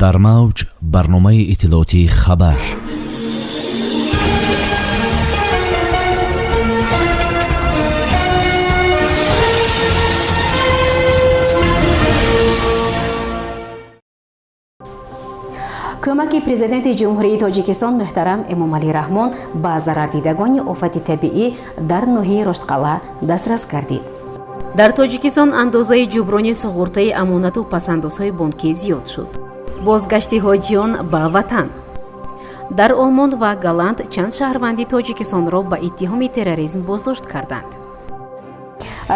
дар мавҷ барномаи иттилоотии хабар. кӯмаки президенти ҷумҳурии тоҷикистон муҳтарам эмомалӣ раҳмон ба зарардидагони офати табиӣ дар ноҳияи роштқалъа дастрас гардид. дар тоҷикистон андозаи ҷуброни суғуртаи амонату пасандозҳои бонкӣ зиёд шуд. бозгашти ҳоҷиён ба ватан. дар олмон ва голланд чанд шаҳрванди тоҷикистонро ба иттиҳоми терроризм боздошт карданд.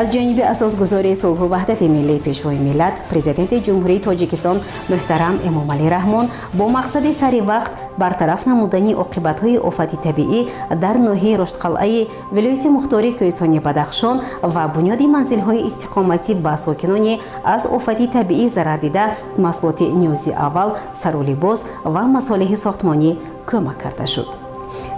аз ҷониби асосгузори сулҳу ваҳдати миллии пешвои миллат президенти ҷумҳурии тоҷикистон муҳтарам эмомалӣ раҳмон бо мақсади саривақт бартараф намудани оқибатҳои офати табиӣ дар ноҳияи роштқалъаи вилояти мухтории кӯҳистони бадахшон ва бунёди манзилҳои истиқоматӣ ба сокинони аз офати табиӣ зарардида маҳсулоти ниёзи аввал, сарулибос ва масолиҳи сохтмонӣ кӯмак карда шуд.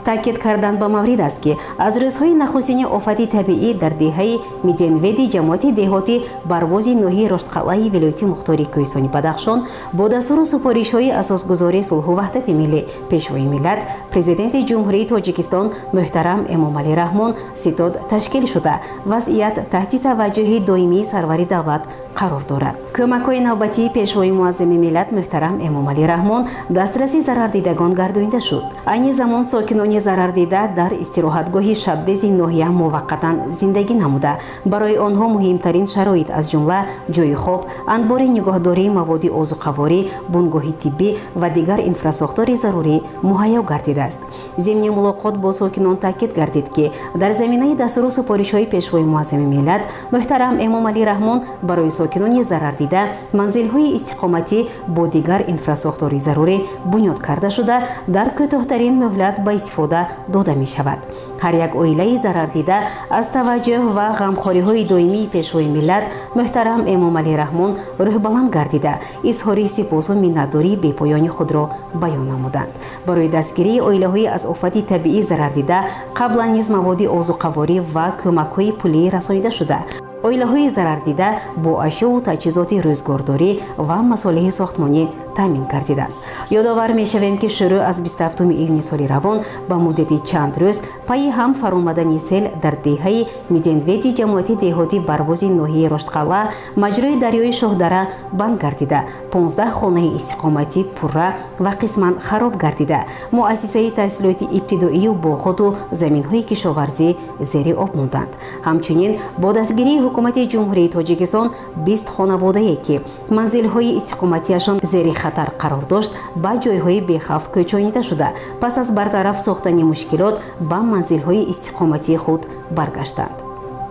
таъкид кардан ба маврид аст ки аз рӯзҳои нахустини офати табиӣ дар деҳаи миденведи ҷамоати деҳотӣ барвози ноҳияи роштқалъаи вилояти мухтории кӯҳистони бадахшон бо дастуру супоришҳои асосгузори сулҳу ваҳдати миллӣ пешвои миллат президенти ҷумҳурии тоҷикистон муҳтарам эмомалӣ раҳмон ситод ташкил шуда вазъият таҳти таваҷҷӯҳи доимии сарвари давлат қарор дорад. кӯмакҳои навбатии пешвои муаззими миллат муҳтарам эмомалӣ раҳмон дастраси зарардидагон гардонида шуд. айни замон сокинони зарардида дар истироҳатгоҳи шабдези ноҳия муваққатан зиндагӣ намуда барои онҳо муҳимтарин шароит аз ҷумла ҷойи хоб, анбори нигоҳдории маводи озуқаворӣ, бунгоҳи тиббӣ ва дигар инфраструктураи зарурӣ муҳайё гардидааст. зимни мулоқот бо сокинон таъкид гардид ки дар заминаи дастуру супоришҳои пешвои муаззими миллат муҳтарам эмомалӣ раҳмон барои сокинони зарардида манзилҳои истиқоматӣ бо дигар инфраструктураи зарурӣ бунёд карда шуда дар кӯтоҳтарин муҳлат ба истифода дода мешавад. ҳар як оилаи зарардида аз таваҷҷӯҳ ва ғамхориҳои доимии пешвои миллат муҳтарам эмомалӣ раҳмон рӯҳбаланд гардида изҳори сипосу миннатдории бепоёни худро баён намуданд. барои дастгирии оилаҳои аз офати табиӣ зарардида қаблан низ маводи озуқаворӣ ва кӯмакҳои пулӣ расонида шуда оилаҳои зарардида бо ашёву таҷҳизоти рӯзгордорӣ ва масолиҳи сохтмонӣ таъмин гардиданд. ёдовар мешавем ки шурӯъ аз 27 июни соли равон ба муддати чанд рӯз пайи ҳам фаромадани сел дар деҳаи миденведи ҷамоати деҳотӣ барвози ноҳияи роштқалъа маҷрӯи дарёи шоҳдара банд гардида 15 хонаи истиқоматӣ пурра ва қисман хароб гардида муассисаи таҳсилоти ибтидоию боғоту заминҳои кишоварзӣ зери об монданд. ҳамчунин бо дастгирии ҳукумати ҷумҳурии тоҷикистон 20 хонаводае ки манзилҳои истиқоматиашон зери хатар қарор дошт ба ҷойҳои бехавф кӯчонида шуда пас аз бартараф сохтани мушкилот ба манзилҳои истиқоматии худ баргаштанд.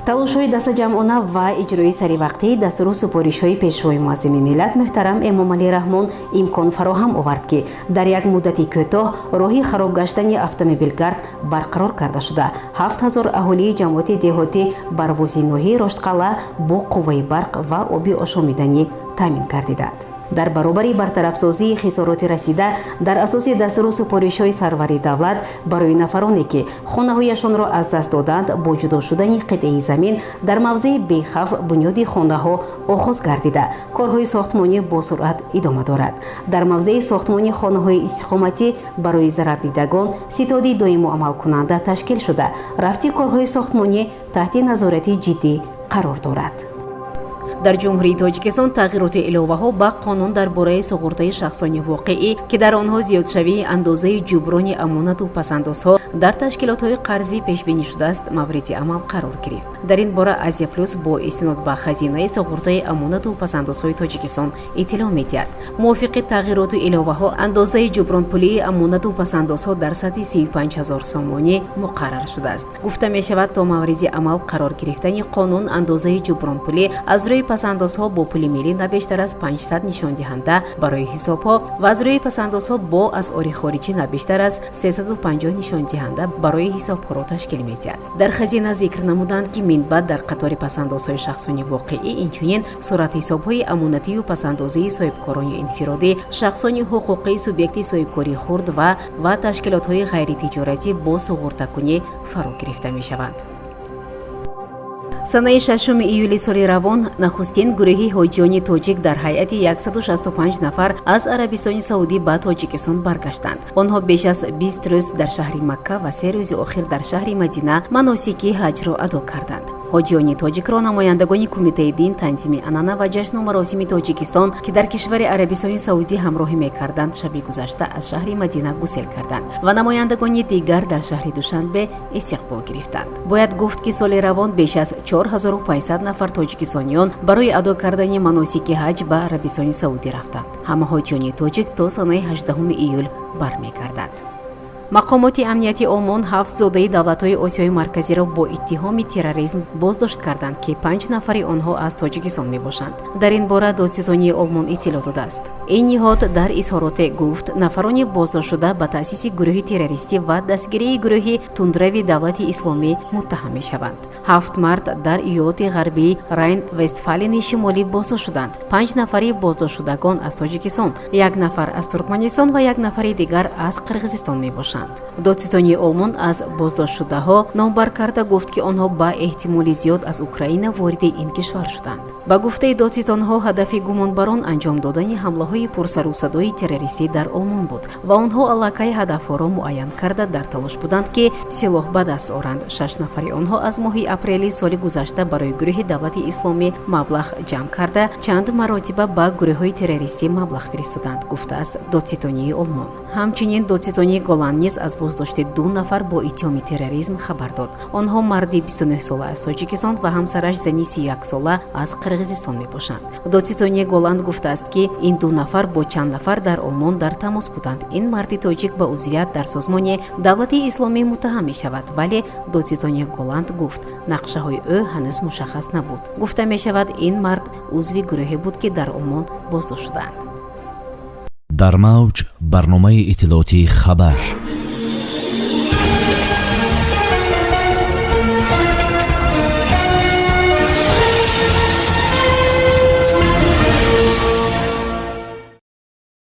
талошҳои дастаҷамъона ва иҷрои саривақтии дастуру супоришҳои пешвои муаззими миллат муҳтарам эмомалӣ раҳмон имкон фароҳам овард ки дар як муддати кӯтоҳ роҳи хароб гаштани автомобилгард барқарор карда шуда 7000 аҳолии ҷамоати деҳотӣ барвози ноҳияи роштқалъа бо қувваи барқ ва оби ошомиданӣ таъмин гардиданд. дар баробари бартарафсозии хисороти расида дар асоси дастуру супоришҳои сарвари давлат барои нафароне ки хонаҳояшонро аз даст доданд бо ҷудо шудани қитъаи замин дар мавзеи бехавф бунёди хонаҳо оғоз гардида корҳои сохтмонӣ бо суръат идома дорад. дар мавзеи сохтмони хонаҳои истиқоматӣ барои зарардидагон ситоди доиму амалкунанда ташкил шуда рафти корҳои сохтмонӣ таҳти назорати ҷиддӣ қарор дорад. дар ҷумҳурии тоҷикистон тағйироти иловаҳо ба қонун дар бораи суғуртаи шахсони воқеӣ ки дар онҳо зиёдшавии андозаи ҷуброни амонату пасандозҳо дар ташкилотҳои қарзӣ пешбинӣ шудааст мавриди амал қарор гирифт. дар ин бора Азия Плюс бо истинод ба хазинаи суғуртаи амонату пасандозҳои Тоҷикистон иттилоъ медиҳад. мувофиқи тағйироту иловаҳо андозаи ҷубронпулии амонату пасандозҳо дар сатҳи 35000 сомонӣ муқаррар шудааст. гуфта мешавад то мавриди амал қарор гирифтани қонун андозаи ҷубронпулӣ аз рӯи пасандозҳо бо пули миллӣ на бештар аз 500 нишондиҳанда барои ҳисобҳо ва аз рӯи пасандозҳо бо асъори хориҷӣ на бештар аз 350 нишондиҳанда барои ҳисобҳоро ташкил медиҳад. дар хазина зикр намуданд ки минбаъд дар қатори пасандозҳои шахсони воқеӣ инчунин суратҳисобҳои амонатию пасандозии соҳибкорони инфиродӣ, шахсони ҳуқуқии субъекти соҳибкории хурд ва ташкилотҳои ғайритиҷоратӣ бо суғуртакунӣ фаро гирифта мешаванд. санаи 6 июли соли равон нахустин гурӯҳи ҳоҷиёни тоҷик дар ҳайати 165 нафар аз Арабистони Саудӣ ба Тоҷикистон баргаштанд. онҳо беш аз 20 рӯз дар шаҳри Макка ва 3 рӯзи охир дар шаҳри Мадина маносики ҳаҷро адо карданд. ҳоҷиёни тоҷикро намояндагони кумитаи дин, танзими анъана ва ҷашну маросими Тоҷикистон ки дар кишвари Арабистони Саудӣ ҳамроҳӣ мекарданд, шаби гузашта аз шаҳри Мадина гусел карданд ва намояндагони дигар дар шаҳри Душанбе истиқбол гирифтанд. бояд гуфт ки соли равон беш аз 4500 нафар тоҷикистониён барои адо кардани маносики ҳаҷ ба Арабистони Саудӣ рафтанд. ҳама ҳоҷиёни тоҷик то санаи 18 июл бармегарданд. мақомоти амнияти Олмон 7 зодаи давлатҳои Осиёи марказиро бо иттиҳоми терроризм боздошт карданд ки 5 нафари онҳо аз Тоҷикистон мебошанд. дар ин бора додсизонии Олмон иттилоъ додааст. ин ниҳод дар изҳороте гуфт нафарони боздоштшуда ба таъсиси гурӯҳи террористӣ ва дастгирии гурӯҳи тундрави давлати исломӣ муттаҳам мешаванд. 7 мард дар иёлоти ғарбии Райн-Вестфалени шимолӣ боздошт шуданд. 5 нафари боздоштшудагон аз Тоҷикистон, 1 нафар аз Туркманистон ва 1 нафари дигар аз Қирғизистон мебошанд. додсизони Олмон аз боздоштшудаҳо номбар карда гуфт ки онҳо ба эҳтимоли зиёд аз Украина вориди ин кишвар шуданд. ба гуфтаи додсизонҳо ҳадафи гумонбарон анҷом додани ҳамлаҳои пурсарусадои террористӣ дар Олмон буд ва онҳо аллакай ҳадафҳоро муайян карда дар талош буданд ки силоҳ ба даст оранд. 6 нафари онҳо аз моҳи апрели соли гузашта барои гурӯҳи давлати исломӣ маблағ ҷамъ карда чанд маротиба ба гурӯҳҳои террористӣ маблағ фиристоданд, гуфтааст додсизонии Олмон. ҳамчунин додсизонии Голланд низ аз боздошти 2 нафар бо иттиҳоми терроризм хабар дод. онҳо марди 29 сола аз Тоҷикистон ва ҳамсараш зани 31 сола аз Қирғизистон мебошанд. додсизонии Голланд гуфтааст ки ин 2 нафар бо чанд нафар дар Олмон дар тамос буданд. ин марди тоҷик ба узвият дар созмони давлати исломӣ муттаҳам мешавад, вале додсизонии Голланд гуфт нақшаҳои ӯ ҳанӯз мушаххас набуд. гуфта мешавад ин мард узви гурӯҳе буд ки дар Олмон боздошт шудаанд. дар мавҷ барномаи иттилооти хабар.